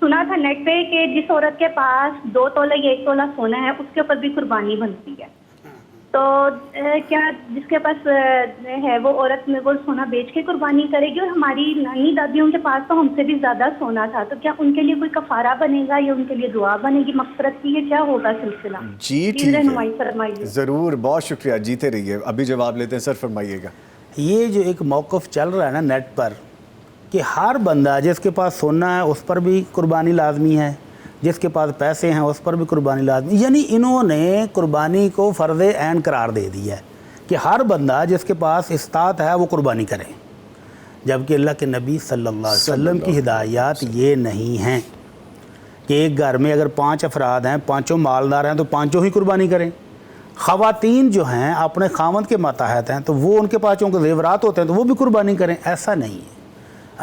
سنا تھا نیٹ پہ کہ جس عورت کے پاس 2 تولہ یا 1 تولہ سونا ہے اس کے اوپر بھی قربانی بنتی ہے. تو کیا جس کے پاس ہے وہ عورت میں وہ سونا بیچ کے قربانی کرے گی؟ اور ہماری نانی دادیوں کے پاس تو ہم سے بھی زیادہ سونا تھا، تو کیا ان کے لیے کوئی کفارہ بنے گا یا ان کے لیے دعا بنے گی مغفرت کی؟ یہ کیا ہوگا سلسلہ؟ جی پلیز رہنمائی فرمائیے. ضرور، بہت شکریہ، جیتے رہیے. ابھی جواب لیتے ہیں سر، فرمائیے گا. یہ جو ایک موقف چل رہا ہے نا نیٹ پر کہ ہر بندہ جس کے پاس سونا ہے اس پر بھی قربانی لازمی ہے، جس کے پاس پیسے ہیں اس پر بھی قربانی لازمی، یعنی انہوں نے قربانی کو فرض عین قرار دے دیا ہے کہ ہر بندہ جس کے پاس استطاعت ہے وہ قربانی کرے. جبکہ اللہ کے نبی صلی اللہ علیہ وسلم کی ہدایات یہ نہیں ہیں کہ ایک گھر میں اگر 5 افراد ہیں، 5 مالدار ہیں تو 5 ہی قربانی کریں. خواتین جو ہیں اپنے خاوند کے ماتحت ہیں تو وہ ان کے پاس چونکہ زیورات ہوتے ہیں تو وہ بھی قربانی کریں. ایسا نہیں ہے.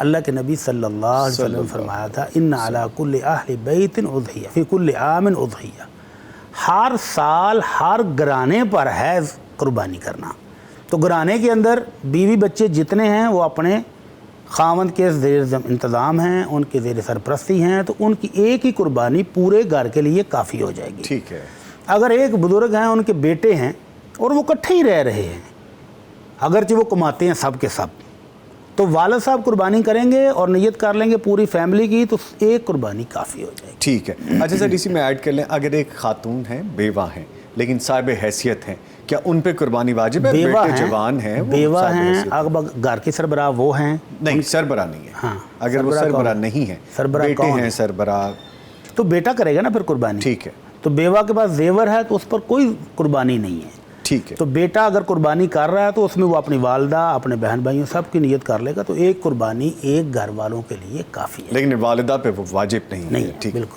اللہ کے نبی صلی اللہ علیہ وسلم فرمایا تھا ان علی کل اہل بیت اضحیہ فی کل عام اضحیہ، ہر سال ہر گھرانے پر ہے قربانی کرنا. تو گھرانے کے اندر بیوی بچے جتنے ہیں وہ اپنے خاوند کے زیر انتظام ہیں، ان کے زیر سرپرستی ہیں، تو ان کی ایک ہی قربانی پورے گھر کے لیے کافی ہو جائے گی. ٹھیک ہے. اگر ایک بزرگ ہیں، ان کے بیٹے ہیں اور وہ اکٹھے ہی رہ رہے ہیں، اگرچہ وہ کماتے ہیں سب کے سب، تو والد صاحب قربانی کریں گے اور نیت کر لیں گے پوری فیملی کی، تو ایک قربانی کافی ہو جائے گی. ٹھیک ہے. اچھا سر، اسی میں ایڈ کر لیں، اگر ایک خاتون ہیں، بیوہ ہیں لیکن صاحب حیثیت ہیں، کیا ان پہ قربانی واجب ہے؟ بیٹے جوان ہیں، بیوہ ہیں، اب گھر کی سربراہ وہ ہیں. نہیں، سربراہ نہیں ہے. ہاں، اگر وہ سربراہ نہیں ہے، بیٹے ہیں سربراہ، تو بیٹا کرے گا نا پھر قربانی. ٹھیک ہے. تو بیوہ کے پاس زیور ہے تو اس پر کوئی قربانی نہیں ہے. ٹھیک ہے. تو بیٹا اگر قربانی کر رہا ہے تو اس میں وہ اپنی والدہ، اپنے بہن بھائیوں سب کی نیت کر لے گا، تو ایک قربانی ایک گھر والوں کے لیے کافی ہے. لیکن والدہ پہ وہ واجب نہیں ہے. بالکل.